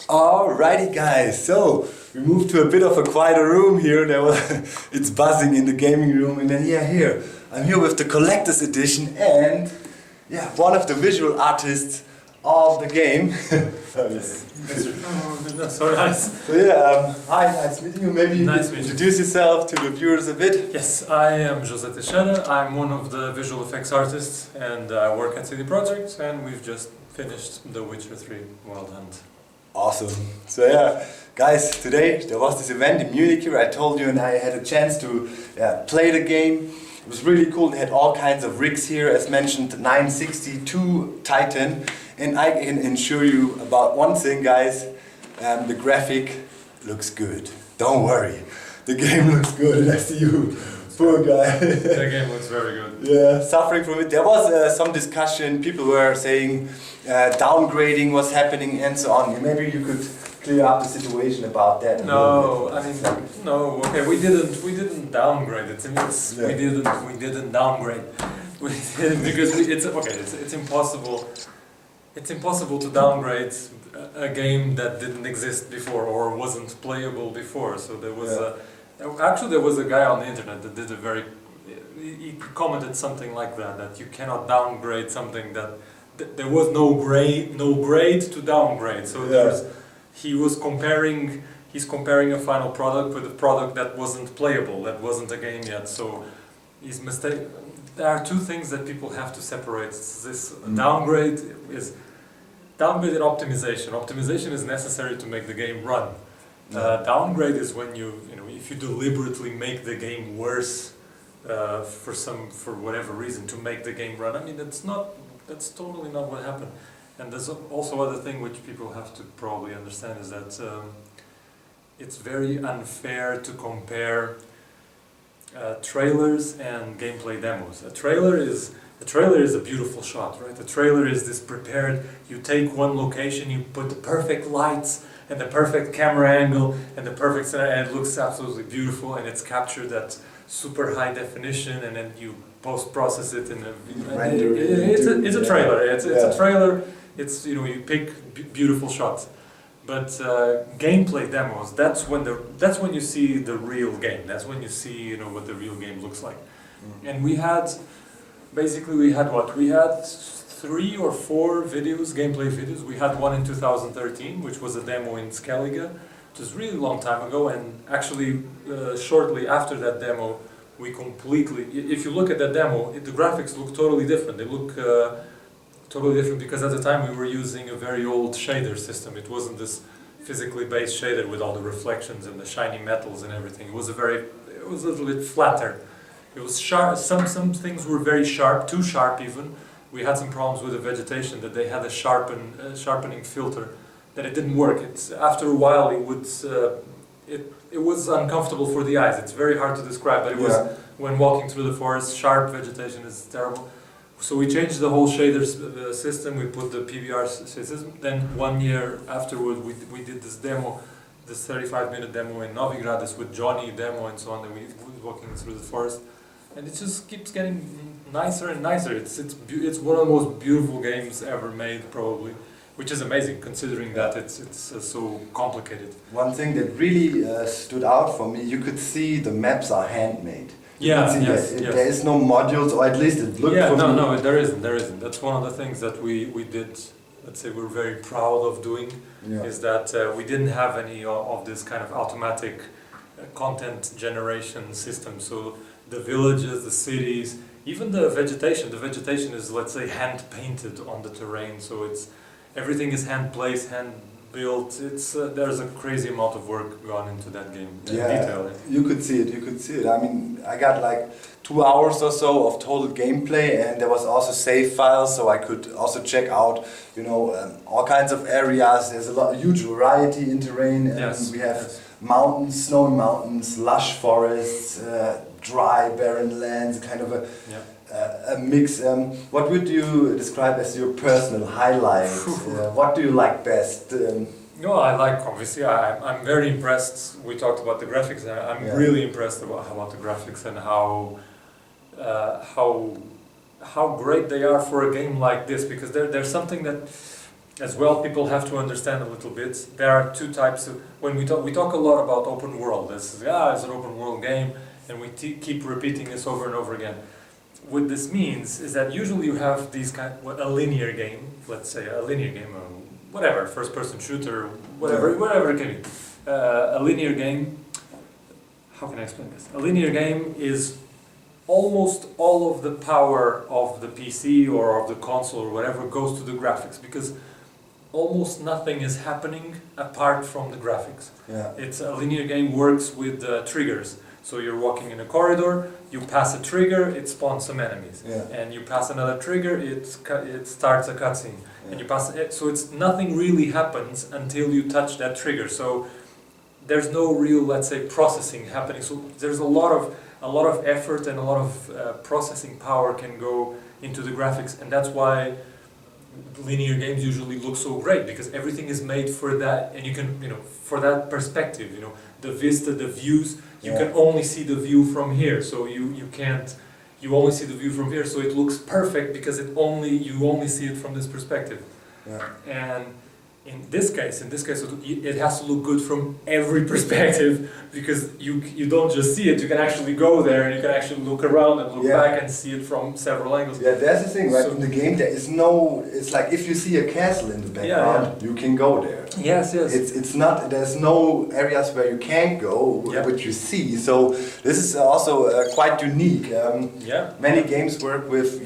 Alrighty guys, so we moved to a bit of a quieter room here. It's buzzing in the gaming room, and then here I'm here with the collector's edition and one of the visual artists of the game. So nice. So hi, nice meeting you. Maybe you nice could introduce yourself to the viewers a bit. Yes, I am José Teixeira. I'm one of the visual effects artists and I work at CD Projekt, and we've just finished The Witcher 3 Wild Hunt. Awesome. So guys, today there was this event in Munich here. I told you, and I had a chance to play the game. It was really cool. They had all kinds of rigs here, as mentioned, 962 Titan. And I can assure you about one thing, guys. The graphic looks good. Don't worry. The game looks good, and I see you. Poor guy. The game looks very good. Yeah, suffering from it. There was some discussion. People were saying downgrading was happening and so on. Maybe you could clear up the situation about that. No, I mean, no. Okay, we didn't downgrade it. We didn't downgrade. We did because it's impossible. It's impossible to downgrade a game that didn't exist before or wasn't playable before. So there was there was a guy on the internet that did he commented something like that you cannot downgrade something that there was no grade to downgrade. So he's comparing a final product with a product that wasn't playable, that wasn't a game yet. So he's mistaken. There are two things that people have to separate. This downgrade and optimization. Optimization is necessary to make the game run. Downgrade is when if you deliberately make the game worse for whatever reason to make the game run. I mean, that's totally not what happened. And there's also other thing which people have to probably understand is that it's very unfair to compare trailers and gameplay demos. A trailer is a beautiful shot, right? A trailer is this prepared, you take one location, you put the perfect lights and the perfect camera angle and the perfect center, and it looks absolutely beautiful, and it's captured at super high definition, and then you post-process it in it's a trailer. It's a trailer. It's you pick beautiful shots. But gameplay demos, that's when you see the real game. That's when you see what the real game looks like. And we had what? We had 3 or 4 gameplay videos. We had one in 2013, which was a demo in Skellige, which was a really long time ago. And actually, shortly after that demo, if you look at that demo, the graphics look totally different. They look totally different because at the time we were using a very old shader system. It wasn't this physically based shader with all the reflections and the shiny metals and everything. It was a little bit flatter. It was sharp. Some things were very sharp, too sharp even. We had some problems with the vegetation, that they had a sharpening filter, that it didn't work. After a while it was uncomfortable for the eyes. It's very hard to describe, but it was when walking through the forest. Sharp vegetation is terrible. So we changed the whole shader system. We put the PBR system. Then 1 year afterward, we did this demo, this 35-minute demo in Novi Grad, with Johnny demo and so on. And we were walking through the forest, and it just keeps getting nicer and nicer. It's one of the most beautiful games ever made, probably, which is amazing considering that it's so complicated. One thing that really stood out for me, you could see the maps are handmade. There is no modules, or at least it looked for me. No, there isn't. That's one of the things that we did. Let's say we're very proud of doing, is that we didn't have any of this kind of automatic content generation system. So the villages, the cities, even the vegetation. The vegetation is, let's say, hand painted on the terrain. So everything is hand placed, hand built. There's a crazy amount of work gone into that game. Detail. You could see it. I mean, I got like 2 hours or so of total gameplay, and there was also save files, so I could also check out, all kinds of areas. There's a huge variety in terrain, and we have mountains, snowy mountains, lush forests, dry, barren lands, kind of a mix. What would you describe as your personal highlight? What do you like best? I like, obviously, I'm very impressed. We talked about the graphics, and I'm really impressed about the graphics and how great they are for a game like this, because there's something that as well, people have to understand a little bit. There are two types of, when we talk a lot about open world. This is, it's an open world game, and we keep repeating this over and over again. What this means is that usually you have these a linear game, let's say a linear game, or whatever, first-person shooter, whatever it can be. A linear game, how can I explain this? A linear game is almost all of the power of the PC or of the console or whatever goes to the graphics, because almost nothing is happening apart from the graphics. Yeah. It's a linear game, works with triggers. So you're walking in a corridor, you pass a trigger, it spawns some enemies. Yeah. And you pass another trigger, it starts a cutscene. Yeah. And you pass it, so it's nothing really happens until you touch that trigger. So there's no real, let's say, processing happening. So there's a lot of effort and a lot of processing power can go into the graphics, and that's why linear games usually look so great, because everything is made for that, and you can, for that perspective, the vista, the views, you can only see the view from here, so you only see the view from here, so it looks perfect because you only see it from this perspective. Yeah. And in this case, it has to look good from every perspective, because you don't just see it, you can actually go there and you can actually look around and look back and see it from several angles. Yeah, that's the thing, right? So, in the game there is no, it's like if you see a castle in the background, you can go there. Yes. It's not, there's no areas where you can't go, which you see, so this is also quite unique. Many games work with,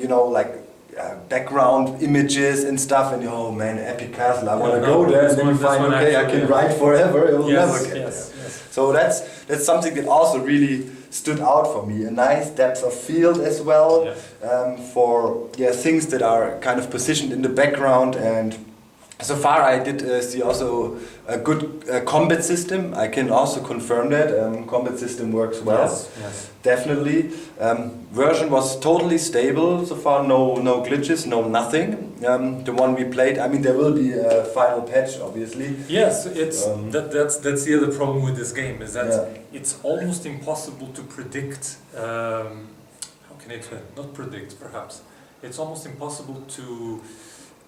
background images and stuff, and oh man, epic castle, I want to go there, and then you find, okay, I can ride forever, it will never get there. So that's something that also really stood out for me, a nice depth of field as well, for things that are kind of positioned in the background. And so far I did see also a good combat system. I can also confirm that combat system works well. Yes. Definitely. Version was totally stable so far, no glitches, no nothing. The one we played, I mean, there will be a final patch, obviously. Yes, it's that's the other problem with this game, is that it's almost impossible to predict. How can I explain? Not predict, perhaps. It's almost impossible to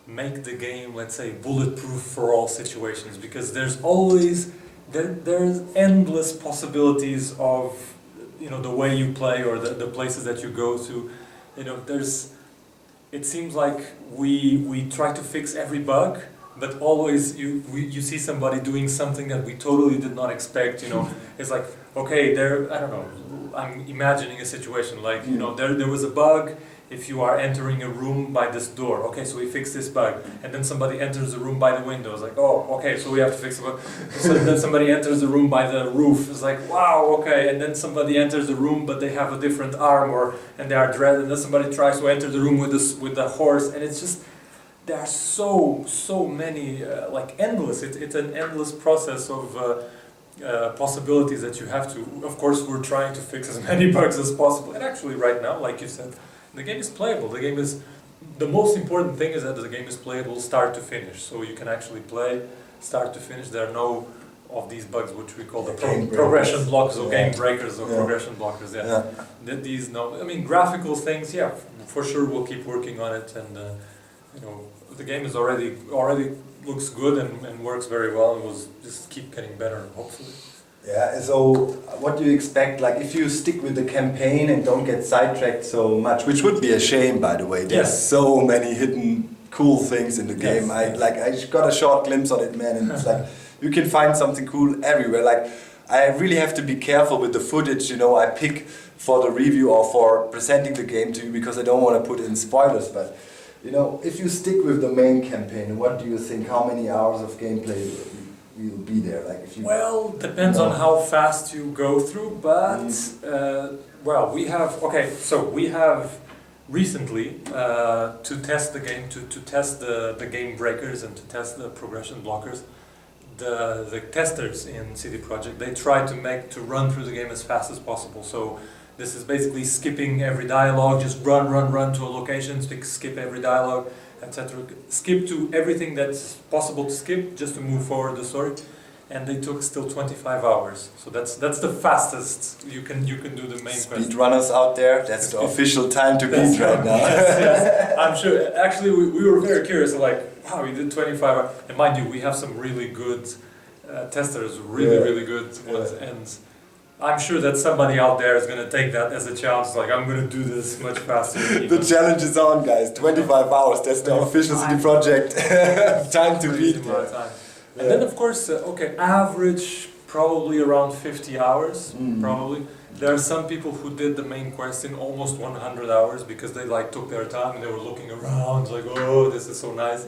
make the game, let's say, bulletproof for all situations, because there's always there's endless possibilities of the way you play or the places that you go to. It seems like we try to fix every bug, but always you see somebody doing something that we totally did not expect. It's like, okay, I don't know, I'm imagining a situation like, there was a bug if you are entering a room by this door. Okay, so we fix this bug, and then somebody enters the room by the window. It's like, oh, okay, so we have to fix the bug. So then somebody enters the room by the roof. It's like, wow, okay, and then somebody enters the room, but they have a different arm, and they are dread, and then somebody tries to enter the room with the horse, and it's just, there are so many, endless. It's an endless process of possibilities that you have to. Of course, we're trying to fix as many bugs as possible, and actually, right now, like you said, the game is playable. The most important thing is that the game is playable start to finish. So you can actually play start to finish. There are no of these bugs, which we call the progression blocks or game breakers or progression blockers. These graphical things. Yeah, for sure we'll keep working on it, and the game is already looks good and works very well, and will just keep getting better, hopefully. Yeah, so what do you expect, like if you stick with the campaign and don't get sidetracked so much, which would be a shame, by the way. There's so many hidden cool things in the game. I got a short glimpse on it, man, and it's like you can find something cool everywhere. Like, I really have to be careful with the footage, I pick for the review or for presenting the game to you, because I don't want to put in spoilers, but if you stick with the main campaign, what do you think, how many hours of gameplay will be there? Like, if you depends on how fast you go through, but we have recently to test the game, to test the game breakers and to test the progression blockers. The testers in CD Projekt, they try to run through the game as fast as possible. So this is basically skipping every dialogue, just run to a location, skip every dialogue, etc. Skip to everything that's possible to skip just to move forward the story, and they took still 25 hours. So that's the fastest you can do the main quest. Speedrunners out there, that's the official time to beat right now. Yes. I'm sure. Actually, we were very curious. Like, wow, we did 25 hours. And mind you, we have some really good testers, really good ones. And I'm sure that somebody out there is going to take that as a challenge, like I'm going to do this much faster. The challenge is on, guys. 25 hours, that's the official CD project. Time to beat there. And then of course, okay, average probably around 50 hours, probably. There are some people who did the main quest in almost 100 hours because they like took their time and they were looking around like, oh, this is so nice.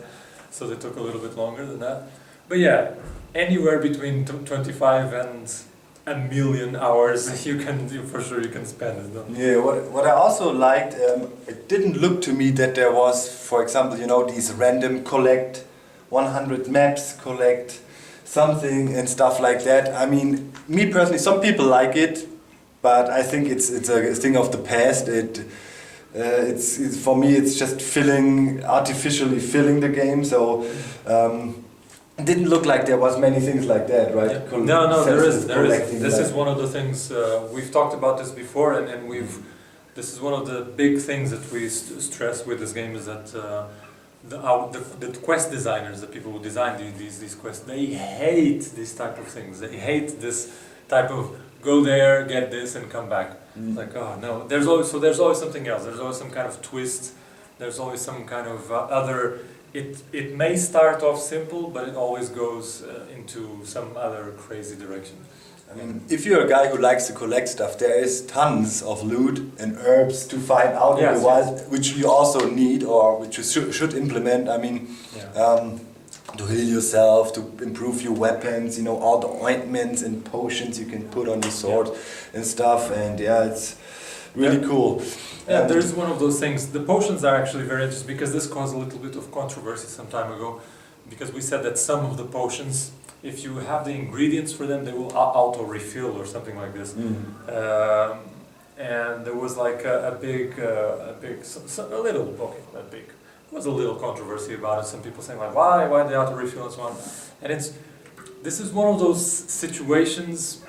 So they took a little bit longer than that. But yeah, anywhere between 25 and a million hours you can for sure you can spend it. No? Yeah, what I also liked, it didn't look to me that there was, for example, you know, these random collect 100 maps, collect something and stuff like that. I mean, me personally, some people like it, but I think it's a thing of the past. It's for me, it's just artificially filling the game. So. It didn't look like there was many things like that, right? Yeah. No, there is. This is one of the things we've talked about this before, and this is one of the big things that we stress with this game is that the quest designers, the people who design these quests, they hate these type of things. They hate this type of go there, get this, and come back. Like, oh no, there's always something else. There's always some kind of twist. There's always some kind of other. It may start off simple, but it always goes into some other crazy direction. I mean, if you're a guy who likes to collect stuff, there is tons of loot and herbs to find out in the wild, which you also need or which you should implement. I mean, to heal yourself, to improve your weapons, you know, all the ointments and potions you can put on your sword and stuff. And yeah, it's really cool. Yeah, there's one of those things. The potions are actually very interesting because this caused a little bit of controversy some time ago, because we said that some of the potions, if you have the ingredients for them, they will auto-refill or something like this. And there was like a little controversy about it. Some people saying like, why they auto-refill and so on. And this is one of those situations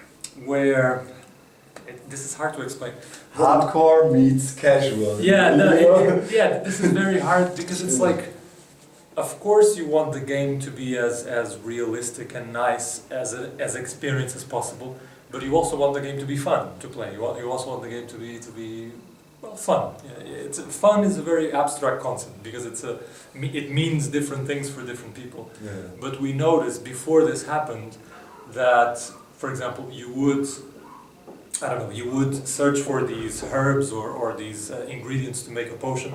where this is hard to explain. Hardcore meets casual. Yeah, this is very hard because it's like, of course you want the game to be as realistic and nice as experience as possible, but you also want the game to be fun to play. You also want the game to be well, fun. Yeah, fun is a very abstract concept because it means different things for different people. Yeah. But we noticed before this happened that, for example, you would search for these herbs or these ingredients to make a potion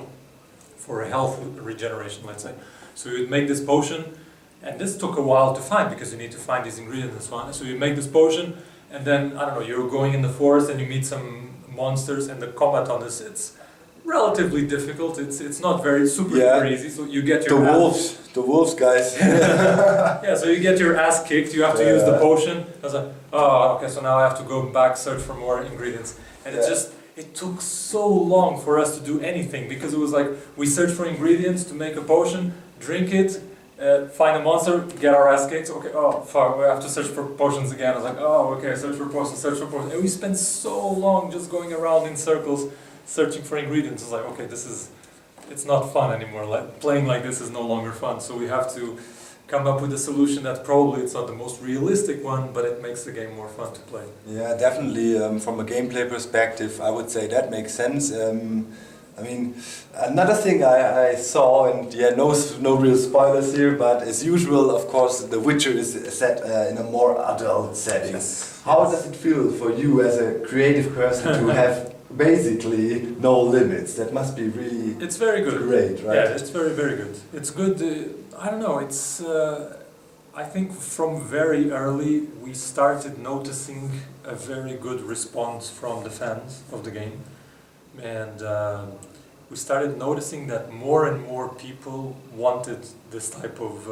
for a health regeneration, let's say. So you'd make this potion, and this took a while to find because you need to find these ingredients and so on. So you make this potion, and then, I don't know, you're going in the forest and you meet some monsters, and the combat on this, it's relatively difficult. It's not super easy, so you get your the wolves guys. Yeah, so you get your ass kicked, you have to use the potion. I was like, oh, okay, so now I have to go back, search for more ingredients. And it took so long for us to do anything, because it was like, we search for ingredients to make a potion, drink it, find a monster, get our ass kicked, okay, oh fuck, we have to search for potions again. I was like, oh, okay, search for potions. And we spent so long just going around in circles, searching for ingredients. It's like, okay, it's not fun anymore. Like, playing like this is no longer fun. So we have to come up with a solution that probably it's not the most realistic one, but it makes the game more fun to play. Yeah, definitely. From a gameplay perspective, I would say that makes sense. I mean, another thing I saw, and no real spoilers here, but as usual, of course, The Witcher is set in a more adult setting. Yes. How does it feel for you as a creative person to have basically no limits? That must be really It's very good. Great, right? Yeah, it's very, very good. It's good. I don't know, I think from very early we started noticing a very good response from the fans of the game. And we started noticing that more and more people wanted this type of,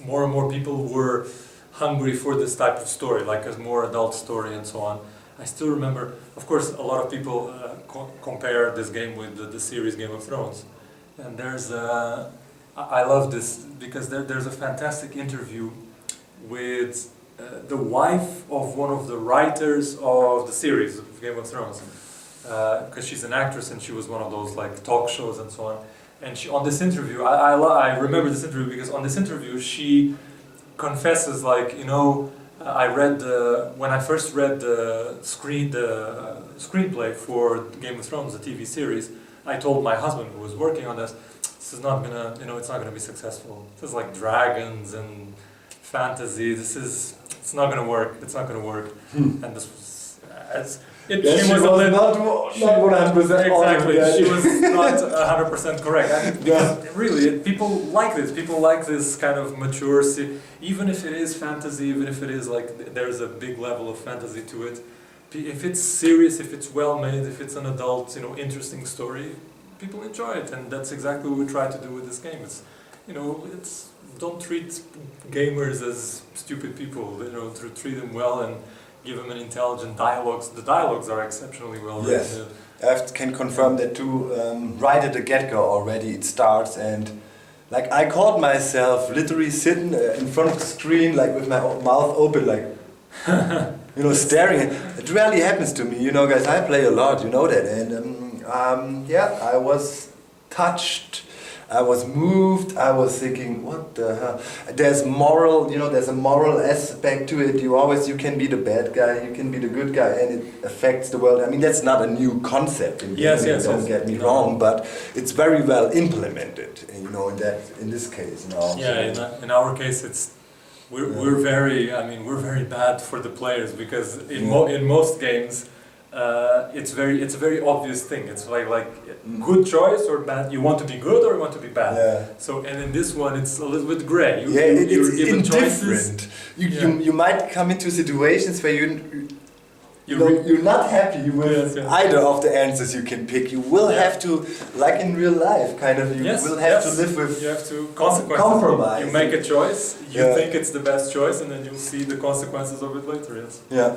more and more people were hungry for this type of story, like a more adult story and so on. I still remember, of course, a lot of people compare this game with the series Game of Thrones. And I love this because there's a fantastic interview with the wife of one of the writers of the series of Game of Thrones. Because she's an actress and she was one of those like talk shows and so on. And she, on this interview, I remember this interview because on this interview she confesses, like, you know, I read when I first read the screenplay for Game of Thrones, the TV series, I told my husband who was working on this is not gonna, you know, it's not gonna be successful. This is like dragons and fantasy. It's not gonna work. It's not gonna work. And this was, she was not 100% exactly. She was not 100% correct. Really, people like this. People like this kind of mature. Even if it is fantasy, even if it is like there's a big level of fantasy to it. If it's serious, if it's well made, if it's an adult, you know, interesting story, people enjoy it, and that's exactly what we try to do with this game. It's, you know, don't treat gamers as stupid people. You know, to treat them well and give them an intelligent dialogues. The dialogues are exceptionally well written. Yes, I can confirm that too. Right at the get-go already it starts, and like I caught myself literally sitting in front of the screen, like with my mouth open, like you know, staring. It rarely happens to me, you know, guys. I play a lot, you know that, and yeah, I was touched. I was moved. I was thinking, what the hell? There's moral, you know, there's a moral aspect to it. You can be the bad guy, you can be the good guy, and it affects the world. I mean, that's not a new concept in gaming, don't get me wrong, but it's very well implemented, you know, in this case. Now. Yeah, in our case, we're very bad for the players, because in most games, it's a very obvious thing. It's like good choice or bad. You want to be good or you want to be bad. Yeah. So, and in this one, it's a little bit gray. It's given indifferent. choices. You might come into situations where you're not happy with either of the answers you can pick. You will have to, like in real life, kind of. You will have to live with. You have to compromise. You make a choice. You think it's the best choice, and then you'll see the consequences of it later. Yes. Yeah.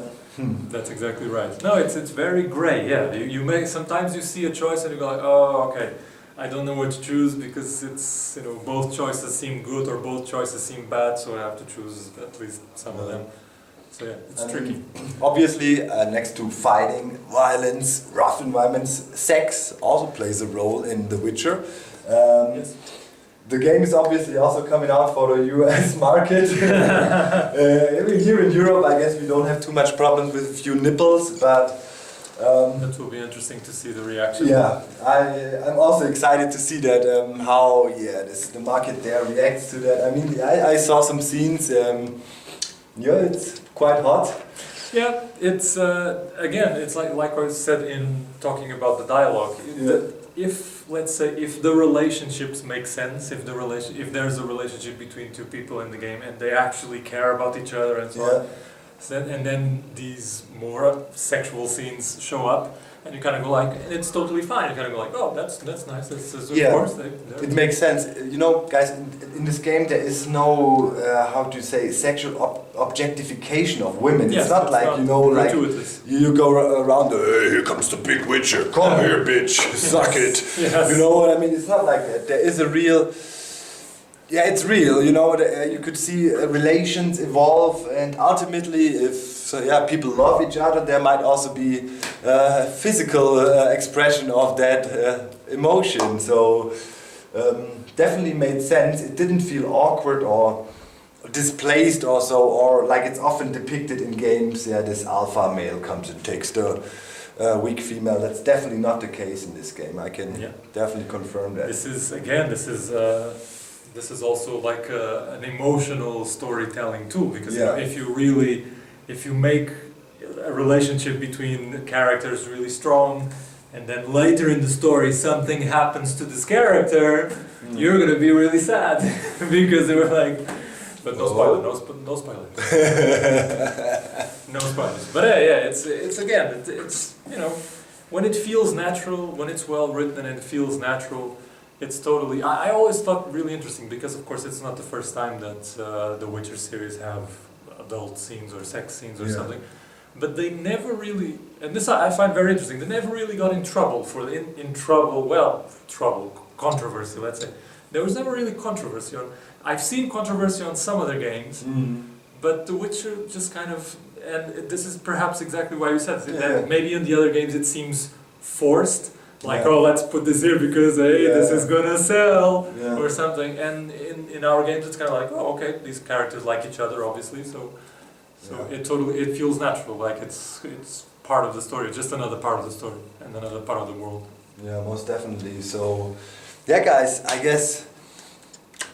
That's exactly right. No, it's very gray. Yeah, sometimes you see a choice and you go like, oh, okay, I don't know what to choose because it's, you know, both choices seem good or both choices seem bad, so I have to choose at least some of them. So yeah, it's tricky. Obviously, next to fighting, violence, rough environments, sex also plays a role in The Witcher. Yes. The game is obviously also coming out for the US market. Here in Europe, I guess we don't have too much problems with a few nipples, but that will be interesting to see the reaction. Yeah, I'm also excited to see that how the market there reacts to that. I mean, I saw some scenes. It's quite hot. Yeah, it's again, it's like I said in talking about the dialogue. If, let's say, if the relationships make sense, if there's a relationship between two people in the game and they actually care about each other and so on, and then these more sexual scenes show up, and you kind of go like, it's totally fine. You kind of go like, oh, that's nice. That's of course it makes sense. You know, guys, in this game there is no how to say sexual objectification of women. Yes, it's not like, you know, like you go around. Hey, here comes the big witcher. Come here, bitch. Suck it. Yes. You know what I mean? It's not like that. There is a real. Yeah, it's real. You know, you could see relations evolve, and ultimately, if people love each other, there might also be physical expression of that emotion. So definitely made sense. It didn't feel awkward or displaced or so, or like it's often depicted in games. Yeah, this alpha male comes and takes the weak female. That's definitely not the case in this game. I can definitely confirm that. This is also like an emotional storytelling tool, because you know, if you make a relationship between the characters really strong, and then later in the story something happens to this character, you're gonna be really sad because they were like, but no spoilers, no spoilers, no spoilers. But it's you know, when it feels natural, when it's well written and it feels natural. It's totally. I always thought really interesting, because of course it's not the first time that the Witcher series have adult scenes or sex scenes or something, but they never really. And this I find very interesting. They never really got in trouble for controversy. Let's say there was never really controversy on. I've seen controversy on some other games, but The Witcher just kind of. And this is perhaps exactly why you said that maybe in the other games it seems forced. Like, Yeah. oh, let's put this here because hey, this Yeah. is gonna sell Yeah. or something. And in our games, it's kind of like, oh, okay, these characters like each other, obviously. So Yeah. it feels natural. Like it's part of the story, just another part of the story and another part of the world. Yeah, most definitely. So, yeah, guys, I guess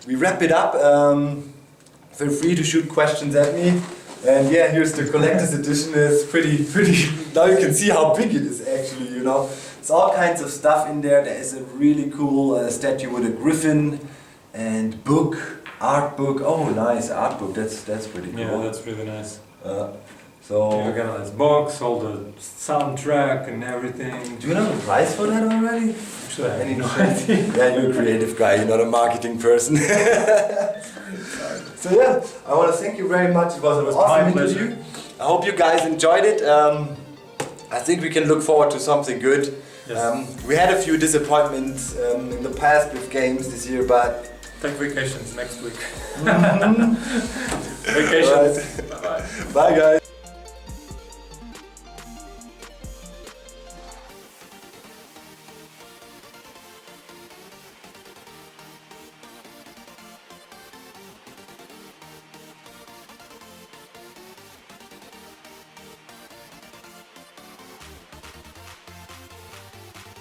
we wrap it up. Feel free to shoot questions at me. And yeah, here's the collector's edition. It's pretty. Now you can see how big it is actually. You know, it's all kinds of stuff in there. There is a really cool statue with a griffin and book, art book. Oh, nice art book. That's pretty cool. Yeah, that's really nice. So. You got a nice box, all the soundtrack and everything. Do you know the price for that already? Actually, I have Any no idea? idea. Yeah, you're a creative guy, you're not a marketing person. So yeah, I want to thank you very much. It was an awesome my pleasure. interview. I hope you guys enjoyed it. I think we can look forward to something good. Yes. We had a few disappointments in the past with games this year, but... Take vacations next week. Mhm. Vacations. Right. Bye-bye. Bye guys.